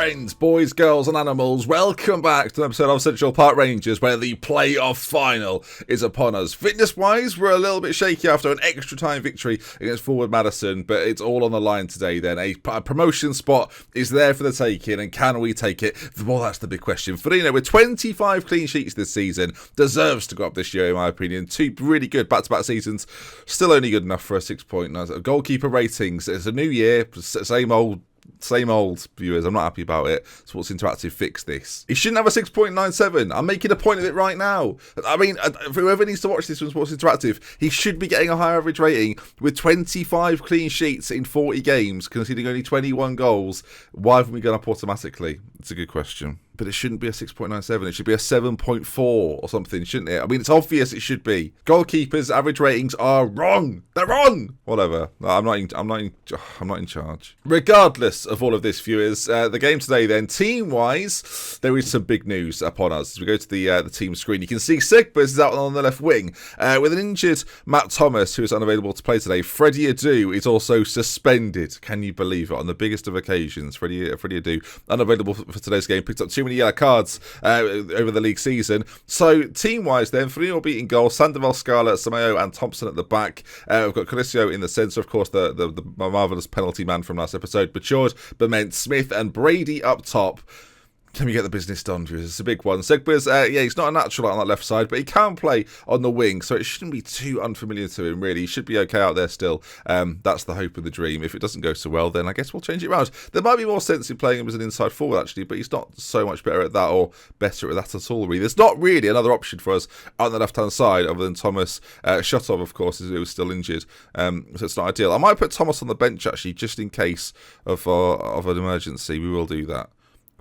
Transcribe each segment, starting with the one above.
friends, boys, girls and animals, welcome back to an episode of Central Park Rangers where the playoff final is upon us. Fitness-wise, we're a little bit shaky after an extra time victory against Forward Madison, but it's all on the line today then. A promotion spot is there for the taking, and can we take it? Well, that's the big question. Firino, with 25 clean sheets this season, deserves to go up this year in my opinion. Two really good back-to-back seasons, still only good enough for a 6.9. Goalkeeper ratings, it's a new year, same old viewers. I'm not happy about it. Sports Interactive fix this. He shouldn't have a 6.97. I'm making a point of it right now. I mean, whoever needs to watch this from Sports Interactive, he should be getting a higher average rating with 25 clean sheets in 40 games, conceding only 21 goals. Why haven't we gone up automatically? It's a good question. But it shouldn't be a 6.97. It should be a 7.4 or something, shouldn't it? I mean, it's obvious it should be. Goalkeepers' average ratings are wrong. They're wrong. Whatever. I'm not in charge. Regardless of all of this, viewers, the game today, then, team-wise, there is some big news upon us. As we go to the team screen, you can see Segbers is out on the left wing with an injured Matt Thomas, who is unavailable to play today. Freddie Adu is also suspended. Can you believe it? On the biggest of occasions, Freddie Adu unavailable for today's game. Picked up too many yellow cards over the league season. So team-wise then, Firino beating goal, Sandoval, Scarlett, Samayo and Thompson at the back. We've got Colisio in the centre, of course, the marvellous penalty man from last episode. Matured, Bement, Smith and Brady up top. Can we get the business done, viewers? It's a big one. Segbers, he's not a natural on that left side, but he can play on the wing, so it shouldn't be too unfamiliar to him, really. He should be okay out there still. That's the hope of the dream. If it doesn't go so well, then I guess we'll change it around. There might be more sense in playing him as an inside forward, actually, but he's not so much better at that or better at that at all, really. There's not really another option for us on the left-hand side other than Thomas. Shotov, of course, who was still injured, so it's not ideal. I might put Thomas on the bench, actually, just in case of an emergency. We will do that.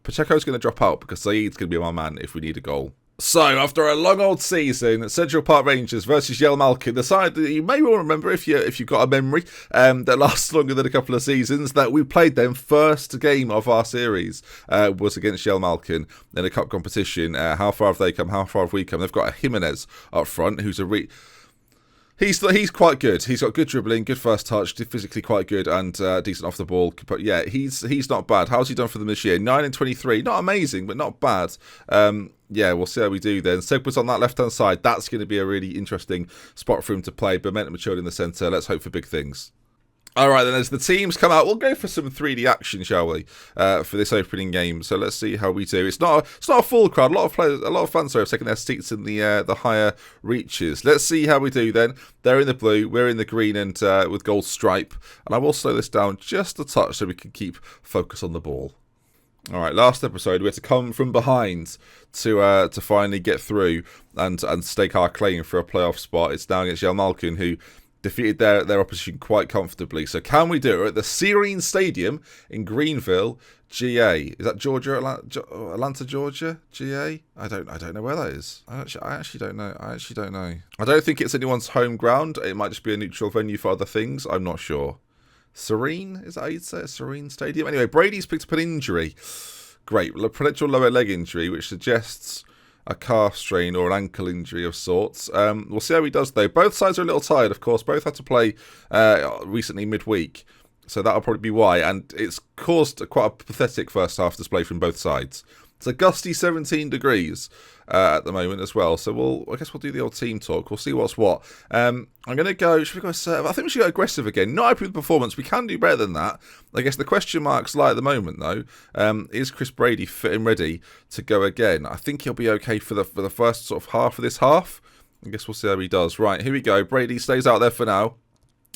Pacheco's going to drop out because Saeed's going to be my man if we need a goal. So, after a long old season, Central Park Rangers versus Yale Malkin, the side that you may well remember if you've got a memory that lasts longer than a couple of seasons, that we played them first game of our series was against Yale Malkin in a cup competition. How far have they come? How far have we come? They've got a Jimenez up front who's He's quite good. He's got good dribbling, good first touch, physically quite good, and decent off the ball. But yeah, he's not bad. How's he done for them this year? 9 and 23. Not amazing, but not bad. Yeah, we'll see how we do then. Segbers on that left-hand side. That's going to be a really interesting spot for him to play. Bement Matured in the centre. Let's hope for big things. All right, then, as the teams come out, we'll go for some 3D action, shall we, for this opening game. So let's see how we do. It's not a full crowd. A lot of fans have taken their seats in the higher reaches. Let's see how we do then. They're in the blue, we're in the green, and with gold stripe. And I will slow this down just a touch so we can keep focus on the ball. All right, last episode we had to come from behind to finally get through and stake our claim for a playoff spot. It's now against Yale Malkin, who defeated their opposition quite comfortably. So can we do it? We're at the Serene Stadium in Greenville, GA. Is that Georgia, Atlanta, Georgia, GA? I don't know where that is. I actually don't know. I don't think it's anyone's home ground. It might just be a neutral venue for other things. I'm not sure. Serene? Is that how you'd say it? Serene Stadium? Anyway, Brady's picked up an injury. Great. Potential lower leg injury, which suggests a calf strain or an ankle injury of sorts. We'll see how he does, though. Both sides are a little tired, of course. Both had to play recently midweek, so that'll probably be why. And it's caused quite a pathetic first half display from both sides. It's a gusty 17 degrees at the moment as well. So I guess we'll do the old team talk. We'll see what's what. I'm going to go, should we go assertive? I think we should go aggressive again. Not happy with the performance. We can do better than that. I guess the question marks lie at the moment, though. Is Chris Brady fit and ready to go again? I think he'll be okay for the first sort of half of this half. I guess we'll see how he does. Right, here we go. Brady stays out there for now.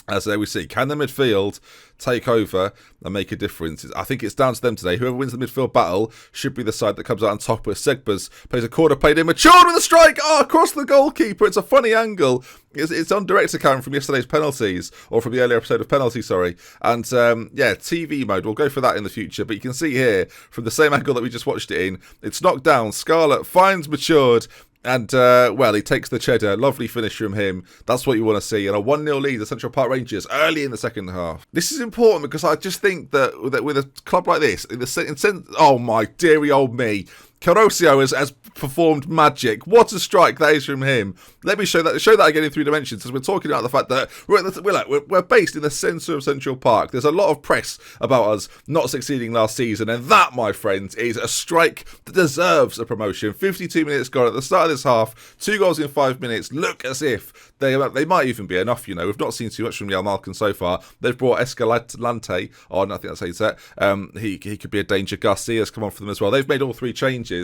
As there we see, can the midfield take over and make a difference? I think it's down to them today. Whoever wins the midfield battle should be the side that comes out on top. Where Segbers plays a corner, played in, Matured with a strike. Across the goalkeeper. It's a funny angle. It's on direct account from yesterday's penalties, or from the earlier episode of penalties, sorry. And TV mode. We'll go for that in the future. But you can see here, from the same angle that we just watched it in, it's knocked down. Scarlett finds Matured. And, he takes the cheddar. Lovely finish from him. That's what you want to see. And a 1-0 lead, the Central Park Rangers, early in the second half. This is important because I just think that with a club like this, oh my dearie old me, Carosio has performed magic. What a strike that is from him. Let me show that again in 3 dimensions, as we're talking about the fact that we're based in the centre of Central Park. There's a lot of press about us not succeeding last season, and that, my friends, is a strike that deserves a promotion. 52 minutes gone at the start of this half, 2 goals in 5 minutes. Look as if they might even be enough, you know. We've not seen too much from Jan Malkin so far. They've brought Escalante on, I think that's how you say it. He could be a danger. Garcia's come on for them as well. They've made all 3 changes.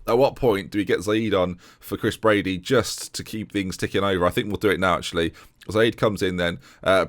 At what point do we get Zaid on for Chris Brady just to keep things ticking over? I think we'll do it now, actually. Zaid comes in then.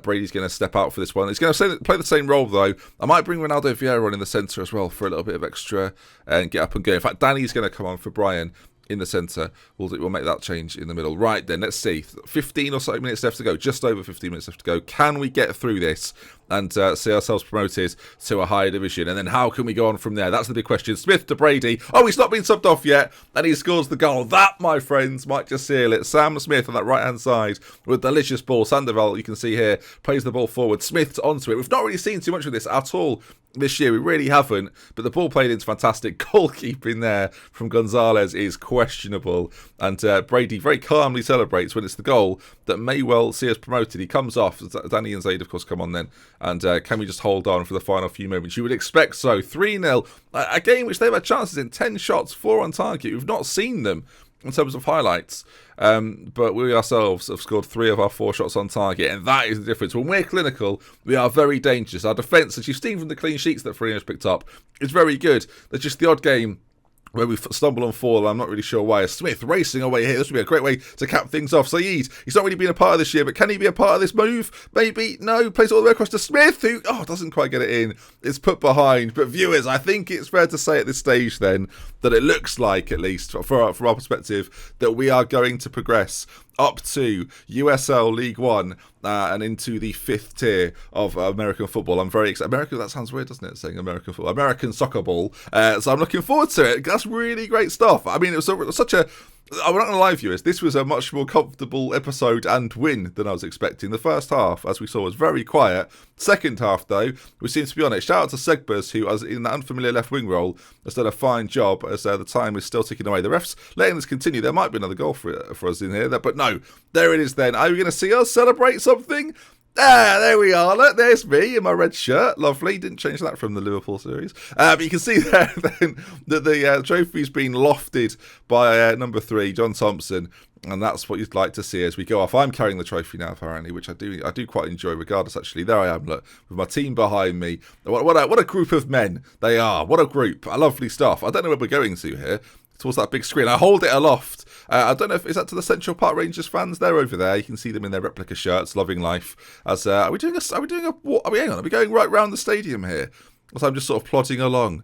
Brady's going to step out for this one. He's going to play the same role, though. I might bring Ronaldo Vieira on in the centre as well for a little bit of extra and get up and go. In fact, Danny's going to come on for Brian in the centre. We'll make that change in the middle. Right then, let's see. 15 or so minutes left to go. Just over 15 minutes left to go. Can we get through this and see ourselves promoted to a higher division? And then how can we go on from there? That's the big question. Smith to Brady. Oh, he's not been subbed off yet. And he scores the goal. That, my friends, might just seal it. Sam Smith on that right-hand side with a delicious ball. Sandoval, you can see here, plays the ball forward. Smith onto it. We've not really seen too much of this at all this year. We really haven't. But the ball played in's fantastic. Goalkeeping there from Gonzalez is questionable. And Brady very calmly celebrates when it's the goal that may well see us promoted. He comes off. Danny and Zaid, of course, come on then. And can we just hold on for the final few moments? You would expect so. 3-0. A game which they've had chances in. 10 shots, 4 on target. We've not seen them in terms of highlights. But we ourselves have scored 3 of our 4 shots on target. And that is the difference. When we're clinical, we are very dangerous. Our defence, as you've seen from the clean sheets that Freener's picked up, is very good. There's just the odd game where we stumble and fall. I'm not really sure why. Smith racing away here. This would be a great way to cap things off. Saeed, he's not really been a part of this year, but can he be a part of this move? Maybe. No. Plays all the way across to Smith, who doesn't quite get it in. It's put behind. But viewers, I think it's fair to say at this stage then that it looks like, at least from our perspective, that we are going to progress up to USL League One and into the 5th tier of American football. I'm very excited. American, that sounds weird, doesn't it, saying American football? American soccer ball. So I'm looking forward to it. That's really great stuff. I mean, it was such a... I'm not going to lie, viewers, this was a much more comfortable episode and win than I was expecting. The first half, as we saw, was very quiet. Second half, though, we seem to be on it. Shout out to Segbers, who, as in that unfamiliar left wing role, has done a fine job as the time is still ticking away. The refs letting this continue. There might be another goal for us in here, but no. There it is then. Are we going to see us celebrate something? There we are. Look, there's me in my red shirt. Lovely. Didn't change that from the Liverpool series. But you can see there then that the trophy's been lofted by number 3, John Thompson. And that's what you'd like to see as we go off. I'm carrying the trophy now, apparently, which I do quite enjoy regardless, actually. There I am, look, with my team behind me. What a group of men they are. What a group. Lovely stuff. I don't know where we're going to here. Towards that big screen. I hold it aloft. I don't know if is that to the Central Park Rangers fans. They're over there. You can see them in their replica shirts, loving life. As are we doing a what? Hang on. Are we going right round the stadium here? So I'm just sort of plodding along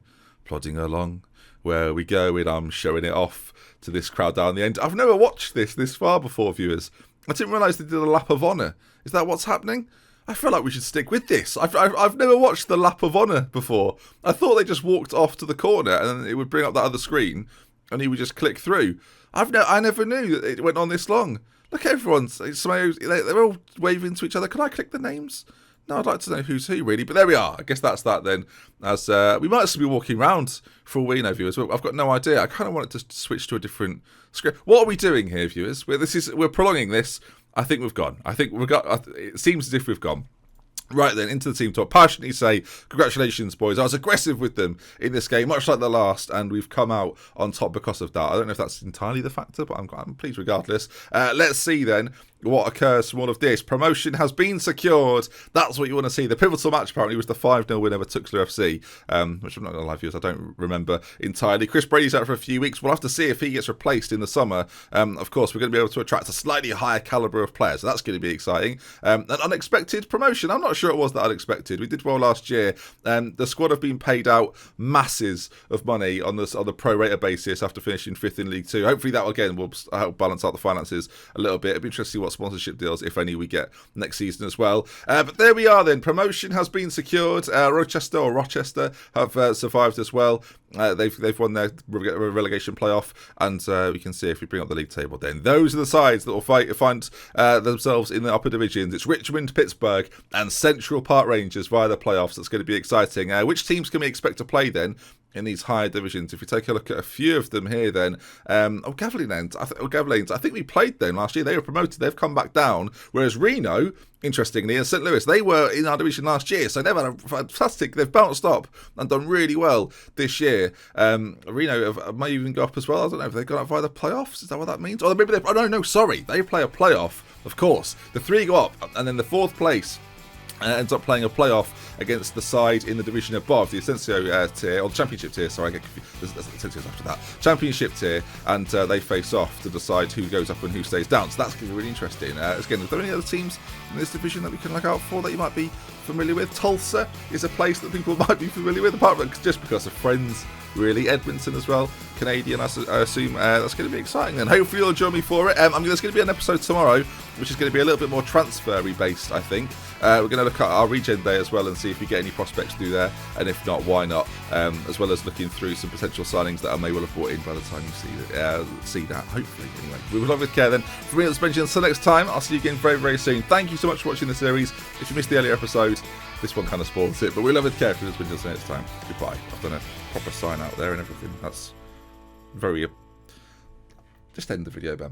where we go, and I'm showing it off to this crowd down the end. I've never watched this far before, viewers. I didn't realise they did a lap of honour. Is that what's happening? I feel like we should stick with this. I've never watched the lap of honour before. I thought they just walked off to the corner and then it would bring up that other screen. And he would just click through. I never knew that it went on this long. Look, everyone's they're all waving to each other. Can I click the names? No, I'd like to know who's who, really. But there we are. I guess that's that then. As we might still be walking around for all we know, viewers. I've got no idea. I kind of want it to switch to a different script. What are we doing here, viewers? We're prolonging this. I think we've gone. It seems as if we've gone. Right then, into the team talk. Passionately say, congratulations, boys. I was aggressive with them in this game, much like the last, and we've come out on top because of that. I don't know if that's entirely the factor, but I'm pleased regardless. Let's see then what occurs from all of this. Promotion has been secured. That's what you want to see. The pivotal match apparently was the 5-0 win over Tuxler FC, which I'm not going to lie to you, I don't remember entirely. Chris Brady's out for a few weeks. We'll have to see if he gets replaced in the summer. Of course, we're going to be able to attract a slightly higher calibre of players, so that's going to be exciting. An unexpected promotion. I'm not sure it was that unexpected. We did well last year. The squad have been paid out masses of money on the pro rata basis after finishing 5th in League 2. Hopefully that, again, will help balance out the finances a little bit. It'll be interesting to see what sponsorship deals, if any, we get next season as well. But there we are then. Promotion has been secured. Rochester have survived as well. They've won their relegation playoff, and we can see if we bring up the league table then. Those are the sides that will find themselves in the upper divisions. It's Richmond, Pittsburgh, and Central Park Rangers via the playoffs. That's going to be exciting. Which teams can we expect to play then in these higher divisions. If you take a look at a few of them here, then Gavilanes, I think we played them last year. They were promoted. They've come back down. Whereas Reno, interestingly, and St. Louis, they were in our division last year, so they've had a fantastic. They've bounced up and done really well this year. Reno may even go up as well. I don't know if they've gone up via the playoffs. Is that what that means? Or maybe sorry, they play a playoff. Of course, the 3 go up, and then the 4th place ends up playing a playoff against the side in the division above, the Ascenso tier, or the Championship tier, sorry, I get confused. There's Ascensio's after that. Championship tier, and they face off to decide who goes up and who stays down. So that's going to be really interesting. Again, are there any other teams in this division that we can look out for that you might be familiar with? Tulsa is a place that people might be familiar with, apart from just because of friends, really. Edmonton as well, Canadian, I assume. That's going to be exciting then. Hopefully you'll join me for it. There's going to be an episode tomorrow, which is going to be a little bit more transfer-y based, I think. We're going to look at our regen day as well and see if we get any prospects through there, and if not, why not? As well as looking through some potential signings that I may well have brought in by the time you see that, hopefully. Anyway, we will love with care then. For me, that's Benji. Until next time, I'll see you again very, very soon. Thank you so much for watching the series. If you missed the earlier episode, this one kind of spoils it, but we love with care. For this Benji. Until next time, goodbye. I've done a proper sign out there and everything. That's very... Just end the video, Ben.